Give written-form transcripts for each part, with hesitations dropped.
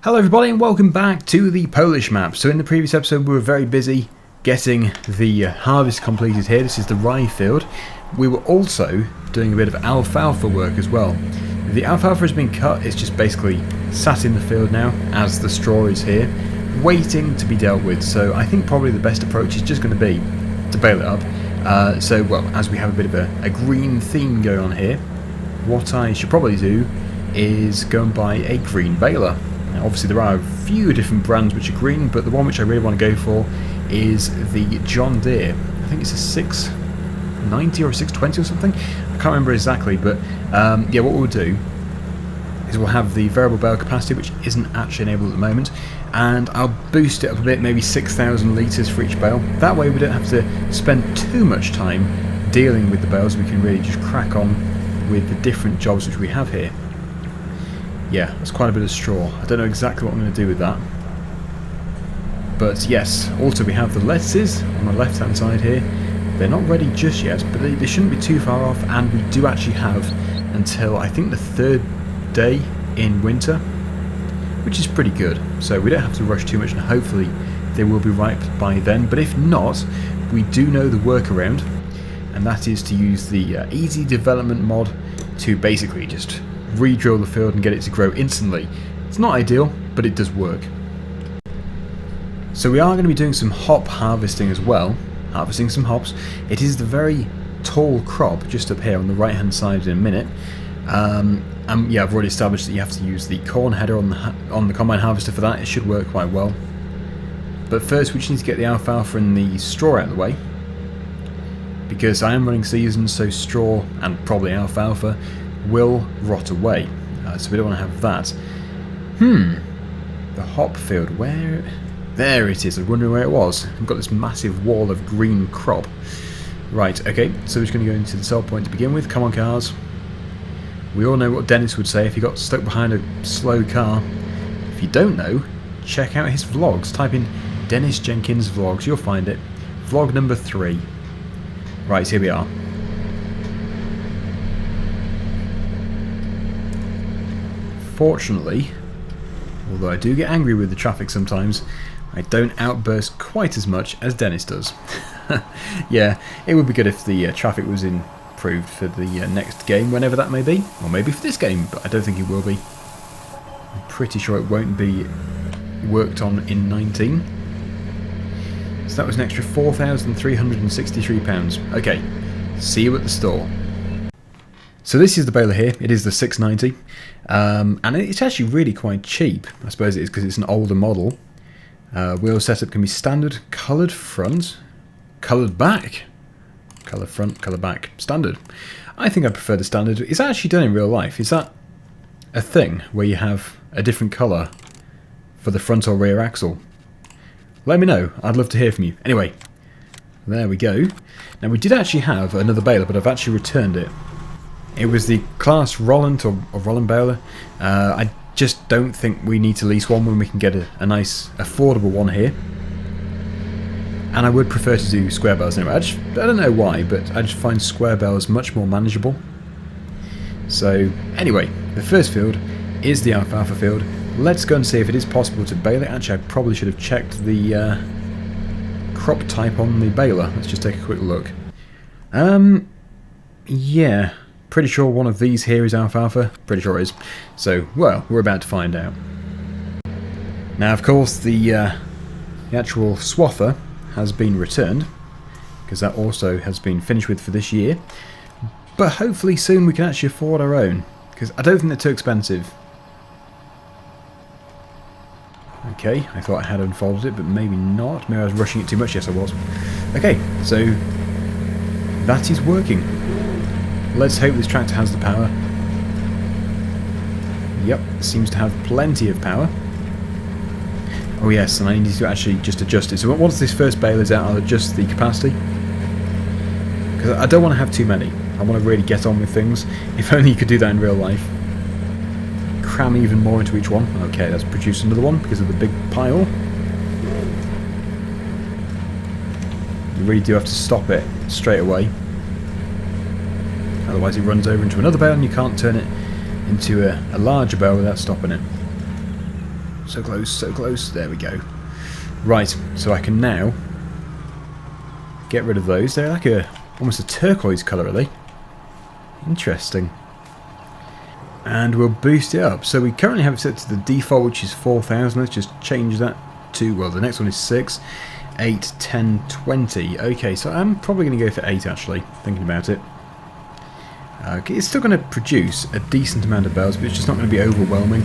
Hello everybody and welcome back to the Polish map. So in the previous episode we were very busy getting the harvest completed here. This is the rye field. We were also doing a bit of alfalfa work as well. The alfalfa has been cut, it's just basically sat in the field now as the straw is here, waiting to be dealt with. So I think probably the best approach is just going to be to bale it up. Well, as we have a bit of a green theme going on here, what I should probably do is go and buy a green baler. Now, obviously there are a few different brands which are green, but the one which I really want to go for is the John Deere. I think it's a 690 or a 620 or something. I can't remember exactly, but yeah, what we'll do is we'll have the variable bale capacity, which isn't actually enabled at the moment, and I'll boost it up a bit, maybe 6,000 litres for each bale. That way we don't have to spend too much time dealing with the bales. We can really just crack on with the different jobs which we have here. Yeah, that's quite a bit of straw. I don't know exactly what I'm going to do with that. But yes, also we have the lettuces on the left hand side here. They're not ready just yet, but they shouldn't be too far off, and we do actually have until I think the 3rd day in winter, which is pretty good. So we don't have to rush too much, and hopefully they will be ripe by then. But if not, we do know the workaround, and that is to use the easy development mod to basically just re-drill the field and get it to grow instantly. It's not ideal, but it does work. So we are going to be doing some hop harvesting as well, harvesting some hops. It is the very tall crop just up here on the right hand side in a minute. And yeah, I've already established that you have to use the corn header on the combine harvester for that. It should work quite well. But first we just need to get the alfalfa and the straw out of the way, because I am running seasons, so straw and probably alfalfa will rot away, so we don't want to have that. The hop field, where? There it is. I was wondering where it was. We've got this massive wall of green crop. Right, okay, so we're just going to go into the sell point to begin with. Come on, cars. We all know what Dennis would say if he got stuck behind a slow car. If you don't know, check out his vlogs. Type in Dennis Jenkins vlogs, you'll find it. Vlog number 3. Right, here we are. Fortunately, although I do get angry with the traffic sometimes, I don't outburst quite as much as Dennis does. Yeah, it would be good if the traffic was improved for the next game, whenever that may be. Or maybe for this game, but I don't think it will be. I'm pretty sure it won't be worked on in 19. So that was an extra £4,363. Okay, see you at the store. So this is the baler here. It is the 690, and it's actually really quite cheap. I suppose it is because it's an older model. Wheel setup can be standard, coloured front, coloured back, colour front, colour back, standard. I think I prefer the standard. It's actually done in real life. Is that a thing where you have a different colour for the front or rear axle? Let me know. I'd love to hear from you. Anyway, there we go. Now we did actually have another baler, but I've actually returned it. It was the class Rolland or Rolland baler. I just don't think we need to lease one when we can get a nice affordable one here. And I would prefer to do square bales anyway. I don't know why, but I just find square bales much more manageable. So anyway, the first field is the alfalfa field. Let's go and see if it is possible to bale it. Actually, I probably should have checked the crop type on the baler. Let's just take a quick look. Yeah. Pretty sure one of these here is alfalfa. Pretty sure it is. So, well, we're about to find out. Now, of course, the actual swather has been returned, because that also has been finished with for this year. But hopefully soon we can actually afford our own, because I don't think they're too expensive. Okay, I thought I had unfolded it, but maybe not. Maybe I was rushing it too much. Yes, I was. Okay, so that is working. Let's hope this tractor has the power. Yep, seems to have plenty of power. Oh yes, and I need to actually just adjust it. So once this first bale is out, I'll adjust the capacity, because I don't want to have too many. I want to really get on with things. If only you could do that in real life. Cram even more into each one. Okay, let's produce another one because of the big pile. You really do have to stop it straight away. Otherwise it runs over into another bale and you can't turn it into a larger bale without stopping it. So close, so close. There we go. Right, so I can now get rid of those. They're like almost a turquoise colour, really. Interesting. And we'll boost it up. So we currently have it set to the default, which is 4,000. Let's just change that to, well, the next one is 6, 8, 10, 20. Okay, so I'm probably going to go for 8, actually, thinking about it. Okay, it's still going to produce a decent amount of bales, but it's just not going to be overwhelming.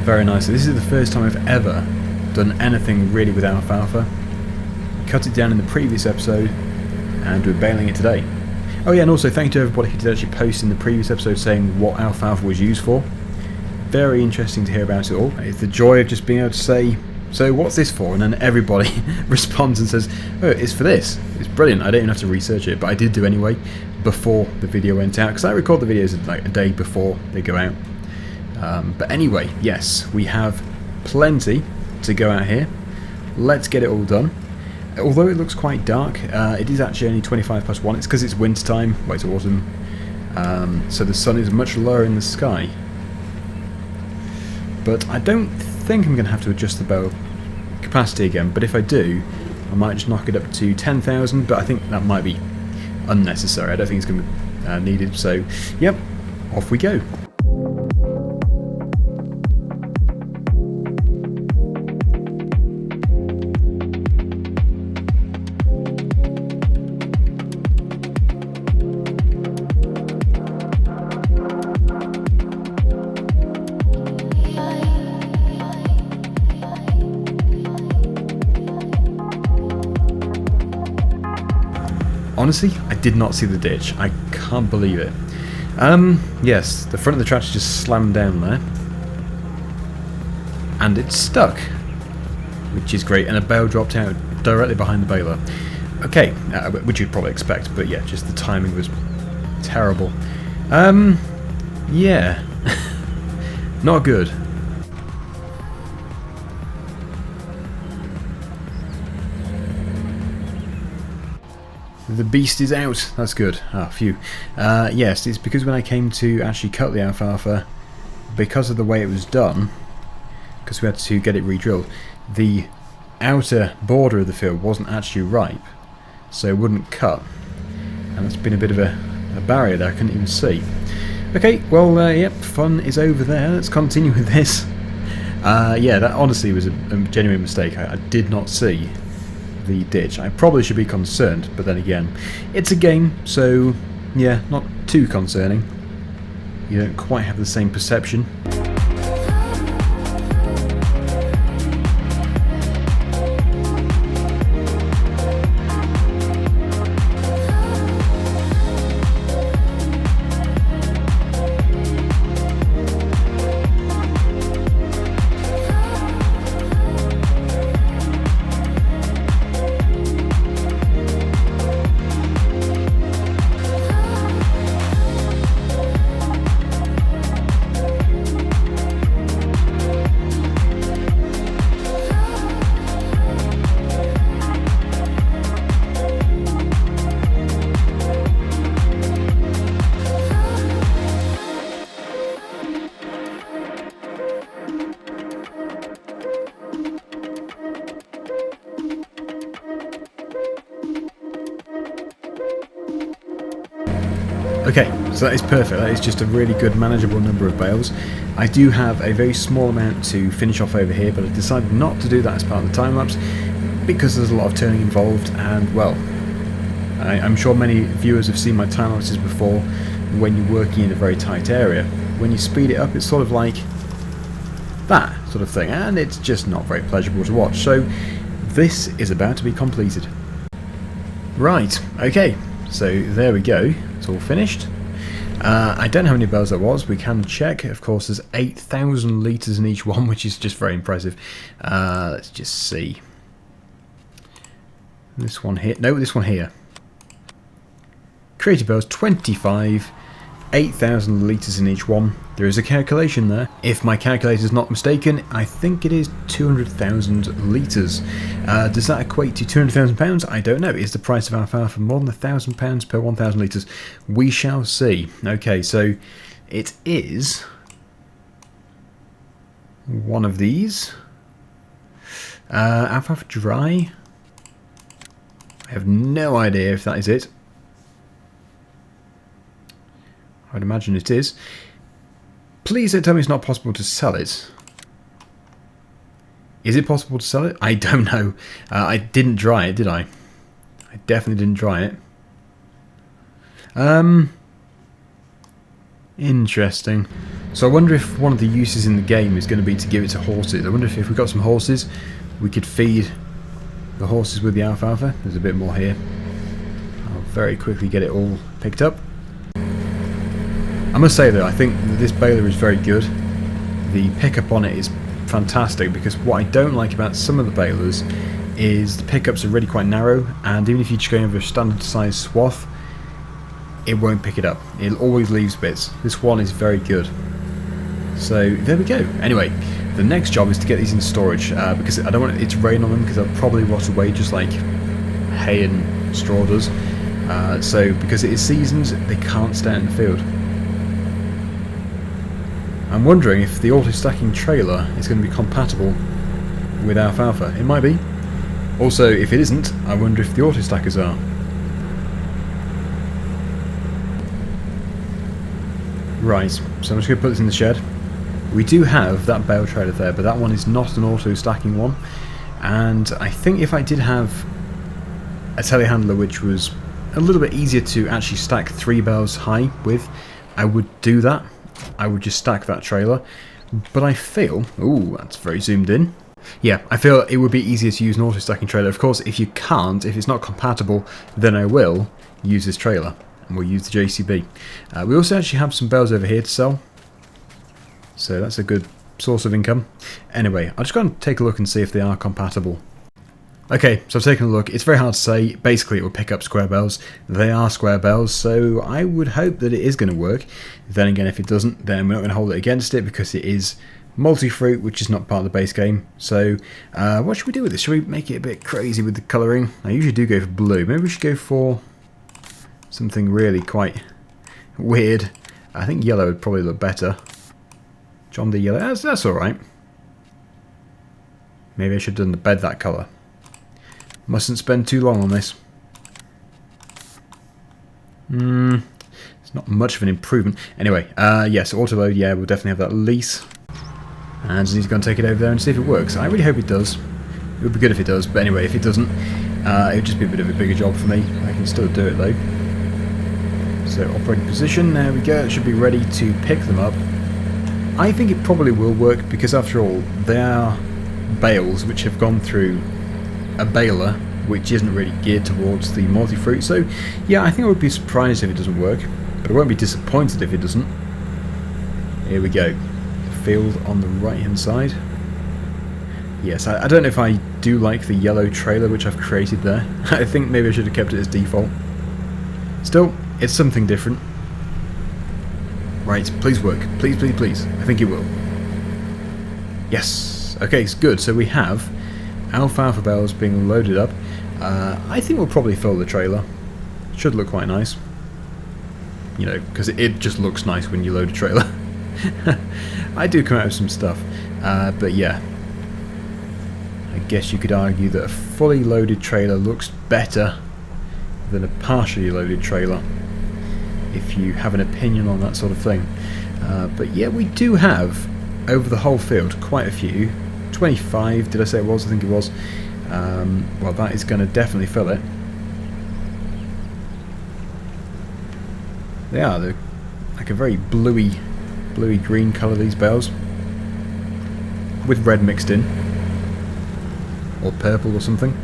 Very nice. So this is the first time I've ever done anything really with alfalfa. Cut it down in the previous episode, and we're baling it today. Oh yeah, and also thank you to everybody who did actually post in the previous episode saying what alfalfa was used for. Very interesting to hear about it all. It's the joy of just being able to say, so what's this for? And then everybody responds and says, oh, it's for this. It's brilliant. I don't even have to research it, but I did do anyway before the video went out, because I record the videos like a day before they go out. But anyway, yes, we have plenty to go out here. Let's get it all done. Although it looks quite dark, it is actually only 25+1. It's because it's winter time. Well, it's autumn. So the sun is much lower in the sky. But I don't think I'm going to have to adjust the bale capacity again. But if I do, I might just knock it up to 10,000. But I think that might be unnecessary. I don't think it's going to be needed. So, yep, off we go. Honestly, I did not see the ditch. I can't believe it. Yes, the front of the tractor just slammed down there. And it's stuck. Which is great. And a bale dropped out directly behind the baler. Okay, which you'd probably expect. But yeah, just the timing was terrible. Yeah. Not good. The beast is out. That's good. Ah, phew. Yes, it's because when I came to actually cut the alfalfa, because of the way it was done, because we had to get it re-drilled, the outer border of the field wasn't actually ripe, so it wouldn't cut. And that's been a bit of a barrier there. I couldn't even see. Okay, well, yep, fun is over there. Let's continue with this. Yeah, that honestly was a genuine mistake. I did not see the ditch. I probably should be concerned, but then again, it's a game, so yeah, not too concerning. You don't quite have the same perception. Okay, so that is perfect. That is just a really good manageable number of bales. I do have a very small amount to finish off over here, but I decided not to do that as part of the time-lapse because there's a lot of turning involved, and well, I'm sure many viewers have seen my time-lapses before when you're working in a very tight area. When you speed it up, it's sort of like that sort of thing, and it's just not very pleasurable to watch. So this is about to be completed. Right, okay, so there we go. It's all finished. I don't know how many bales there was. We can check. Of course, there's 8,000 litres in each one, which is just very impressive. Let's just see. This one here. No, this one here. Created bales, 25. 8,000 litres in each one. There is a calculation there. If my calculator is not mistaken, I think it is 200,000 litres. Does that equate to £200,000? I don't know. Is the price of alfalfa more than £1,000 per 1,000 litres? We shall see. Okay, so it is one of these. Alfalfa dry. I have no idea if that is it. I would imagine it is. Please don't tell me it's not possible to sell it. Is it possible to sell it? I don't know. I didn't dry it, did I? I definitely didn't dry it. Interesting. So I wonder if one of the uses in the game is going to be to give it to horses. I wonder if we got some horses, we could feed the horses with the alfalfa. There's a bit more here. I'll very quickly get it all picked up. I must say though, I think this baler is very good. The pickup on it is fantastic, because what I don't like about some of the balers is the pickups are really quite narrow, and even if you're just going over a standard size swath, it won't pick it up. It always leaves bits. This one is very good. So there we go. Anyway, the next job is to get these in storage, because I don't want it to rain on them, because they'll probably rot away just like hay and straw does. So because it is seasoned, they can't stay in the field. I'm wondering if the auto-stacking trailer is going to be compatible with alfalfa. It might be. Also, if it isn't, I wonder if the auto-stackers are. Right, so I'm just going to put this in the shed. We do have that bale trailer there, but that one is not an auto-stacking one. And I think if I did have a telehandler which was a little bit easier to actually stack 3 bales high with, I would do that. I would just stack that trailer. But I feel... Ooh, that's very zoomed in. Yeah, I feel it would be easier to use an auto-stacking trailer. Of course, if you can't, if it's not compatible, then I will use this trailer. And we'll use the JCB. We also actually have some bales over here to sell. So that's a good source of income. Anyway, I'll just go and take a look and see if they are compatible. Okay, so I've taken a look. It's very hard to say. Basically, it will pick up square bales. They are square bales, so I would hope that it is going to work. Then again, if it doesn't, then we're not going to hold it against it, because it is multi-fruit, which is not part of the base game. So, what should we do with this? Should we make it a bit crazy with the colouring? I usually do go for blue. Maybe we should go for something really quite weird. I think yellow would probably look better. John Deere yellow. That's alright. Maybe I should have done the bed that colour. Mustn't spend too long on this. It's not much of an improvement. Anyway, yes, auto load, yeah, we'll definitely have that lease. And just need to go and take it over there and see if it works. I really hope it does. It would be good if it does, but anyway, if it doesn't, it would just be a bit of a bigger job for me. I can still do it though. So, operating position, there we go. It should be ready to pick them up. I think it probably will work, because after all, they are bales which have gone through a baler which isn't really geared towards the multi-fruit. So yeah, I think I would be surprised if it doesn't work, but I won't be disappointed if it doesn't. Here we go. Field on the right hand side. Yes, I don't know if I do like the yellow trailer which I've created there. I think maybe I should have kept it as default. Still, it's something different. Right, please work. Please, please, please. I think it will. Yes. Okay, it's good. So we have alfalfa bales being loaded up. I think we'll probably fill the trailer. Should look quite nice. You know, because it just looks nice when you load a trailer. I do come out with some stuff. But yeah. I guess you could argue that a fully loaded trailer looks better than a partially loaded trailer, if you have an opinion on that sort of thing. But yeah, we do have, over the whole field, quite a few. 25, did I say it was? I think it was. Well, that is going to definitely fill it. They're like a very bluey green colour, these bales, with red mixed in, or purple or something.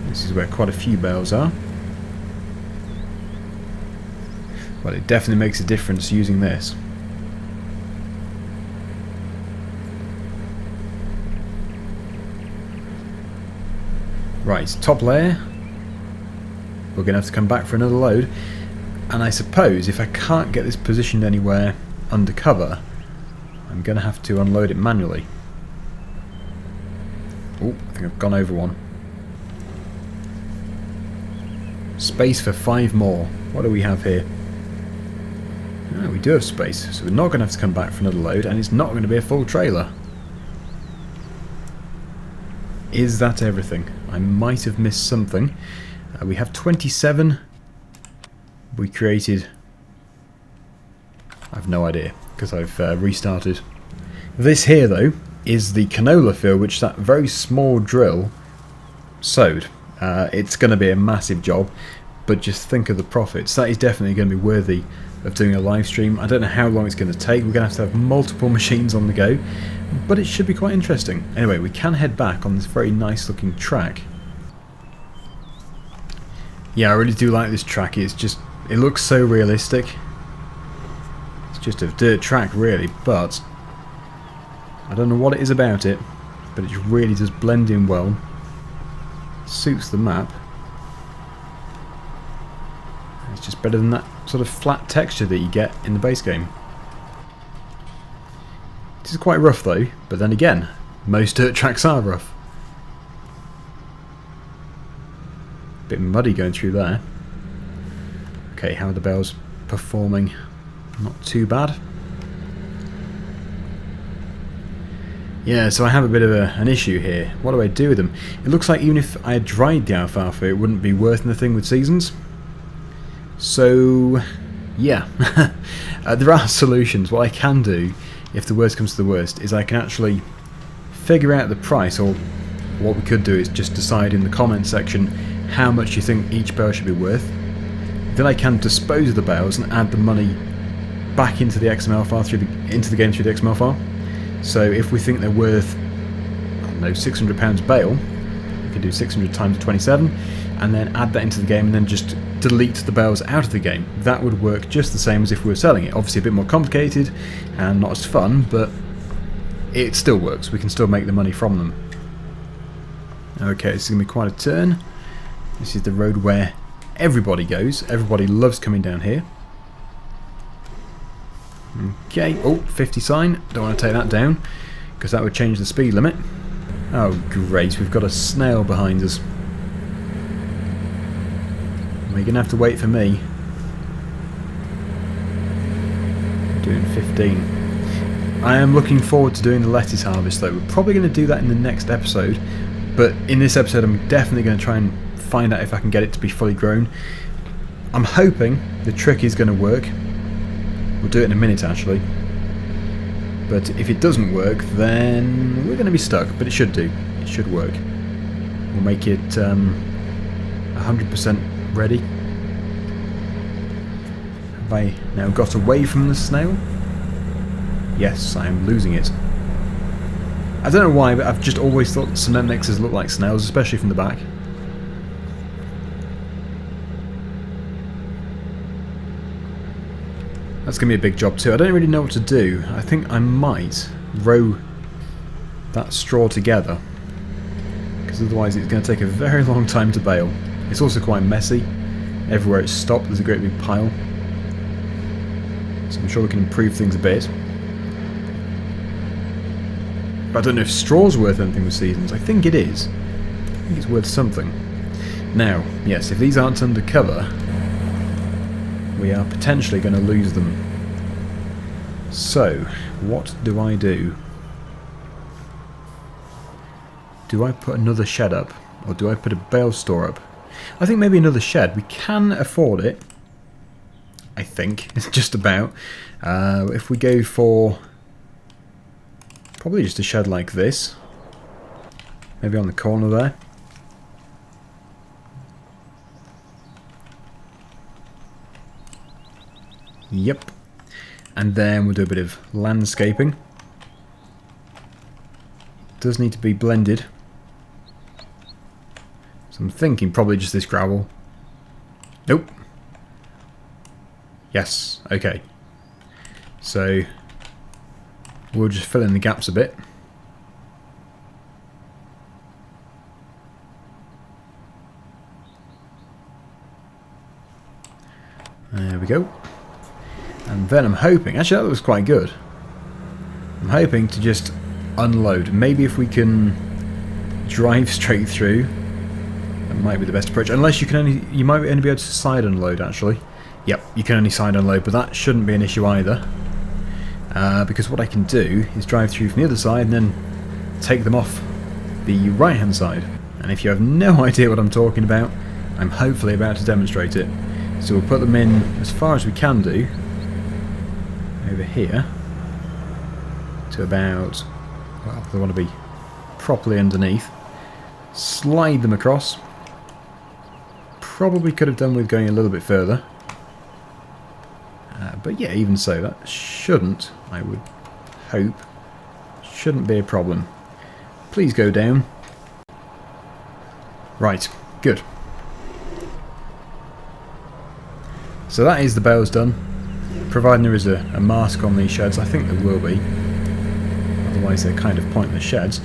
This is where quite a few bales are. Well, it definitely makes a difference using this. Right, top layer. We're going to have to come back for another load. And I suppose if I can't get this positioned anywhere under cover, I'm going to have to unload it manually. Oh, I think I've gone over one. Space for 5 more. What do we have here? Oh, we do have space, so we're not going to have to come back for another load, and it's not going to be a full trailer. Is that everything? I might have missed something. We have 27. We created... I have no idea, because I've restarted. This here, though, is the canola field, which that very small drill sowed. It's going to be a massive job, but just think of the profits. That is definitely going to be worthy of doing a live stream. I don't know how long it's going to take. We're going to have multiple machines on the go, but it should be quite interesting. Anyway, we can head back on this very nice looking track. Yeah, I really do like this track. It's just, it looks so realistic. It's just a dirt track really, but I don't know what it is about it, but it really does blend in well. Suits the map. It's just better than that sort of flat texture that you get in the base game. It is quite rough though, but then again, most dirt tracks are rough. Bit muddy going through there. Okay, how are the bales performing? Not too bad. Yeah, so I have a bit of an issue here. What do I do with them? It looks like even if I had dried the alfalfa, it wouldn't be worth anything with seasons. So, yeah. There are solutions. What I can do, if the worst comes to the worst, is I can actually figure out the price, or what we could do is just decide in the comment section how much you think each bale should be worth. Then I can dispose of the bales and add the money back into the XML file, into the game through the XML file. So if we think they're worth, I don't know, £600 a bale, we can do 600 times 27 and then add that into the game and then just delete the bales out of the game. That would work just the same as if we were selling it. Obviously a bit more complicated and not as fun, but it still works. We can still make the money from them. Okay, this is going to be quite a turn. This is the road where everybody goes. Everybody loves coming down here. Okay, oh, 50 sign. Don't want to take that down, because that would change the speed limit. Oh, great, we've got a snail behind us. We're going to have to wait for me. I'm doing 15. I am looking forward to doing the lettuce harvest, though. We're probably going to do that in the next episode, but in this episode I'm definitely going to try and find out if I can get it to be fully grown. I'm hoping the trick is going to work. We'll do it in a minute actually, but if it doesn't work then we're going to be stuck, but it should do. It should work. We'll make it 100% ready. Have I now got away from the snail? Yes, I am losing it. I don't know why, but I've just always thought cement mixers look like snails, especially from the back. That's going to be a big job too. I don't really know what to do. I think I might row that straw together, because otherwise it's going to take a very long time to bale. It's also quite messy. Everywhere it's stopped there's a great big pile. So I'm sure we can improve things a bit. But I don't know if straw's worth anything with seasons. I think it is. I think it's worth something. Now, yes, if these aren't under cover, we are potentially going to lose them. So, what do I do? Do I put another shed up? Or do I put a bale store up? I think maybe another shed. We can afford it. I think. It's just about. If we go for probably just a shed like this. Maybe on the corner there. Yep. And then we'll do a bit of landscaping. It does need to be blended. So I'm thinking probably just this gravel. Nope. Yes, okay. So we'll just fill in the gaps a bit. There we go. And then I'm hoping, actually that looks quite good. I'm hoping to just unload. Maybe if we can drive straight through, that might be the best approach. Unless you can only, you might only be able to side unload actually. Yep, you can only side unload, but that shouldn't be an issue either. Because what I can do is drive through from the other side and then take them off the right hand side. And if you have no idea what I'm talking about, I'm hopefully about to demonstrate it. So we'll put them in as far as we can do over here to about, well, they want to be properly underneath. Slide them across. Probably could have done with going a little bit further. But yeah, even so, that shouldn't, I would hope, shouldn't be a problem. Please go down. Right, good. So that is the bales done. Providing there is a mask on these sheds, I think there will be. Otherwise they're kind of pointless sheds.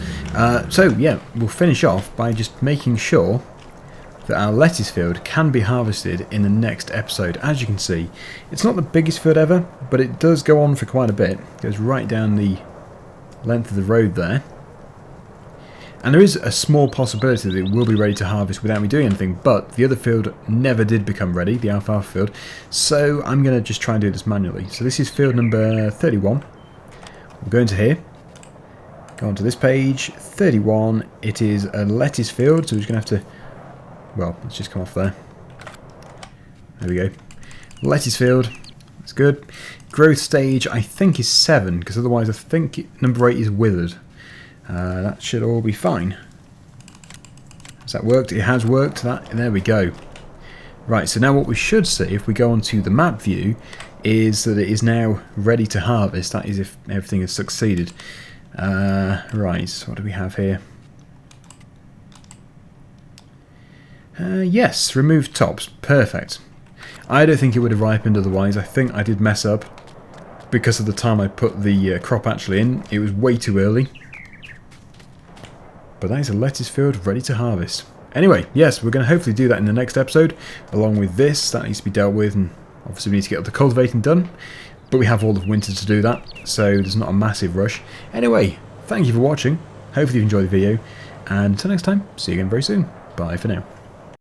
So yeah, we'll finish off by just making sure that our lettuce field can be harvested in the next episode. As you can see, it's not the biggest field ever, but it does go on for quite a bit. It goes right down the length of the road there. And there is a small possibility that it will be ready to harvest without me doing anything, but the other field never did become ready, the alfalfa field, so I'm going to just try and do this manually. So this is field number 31. We'll go into here, go onto this page, 31, it is a lettuce field, so we're just going to have to, well, let's just come off there. There we go. Lettuce field, that's good. Growth stage, I think, is 7, because otherwise I think number 8 is withered. That should all be fine. Has that worked? It has worked. There we go. Right, so now what we should see, if we go onto the map view, is that it is now ready to harvest. That is if everything has succeeded. Right, so what do we have here? Yes, remove tops. Perfect. I don't think it would have ripened otherwise. I think I did mess up because of the time I put the crop actually in. It was way too early. But that is a lettuce field ready to harvest. Anyway, yes, we're going to hopefully do that in the next episode, along with this. That needs to be dealt with, and obviously we need to get the cultivating done. But we have all of winter to do that, so there's not a massive rush. Anyway, thank you for watching. Hopefully you've enjoyed the video. And until next time, see you again very soon. Bye for now.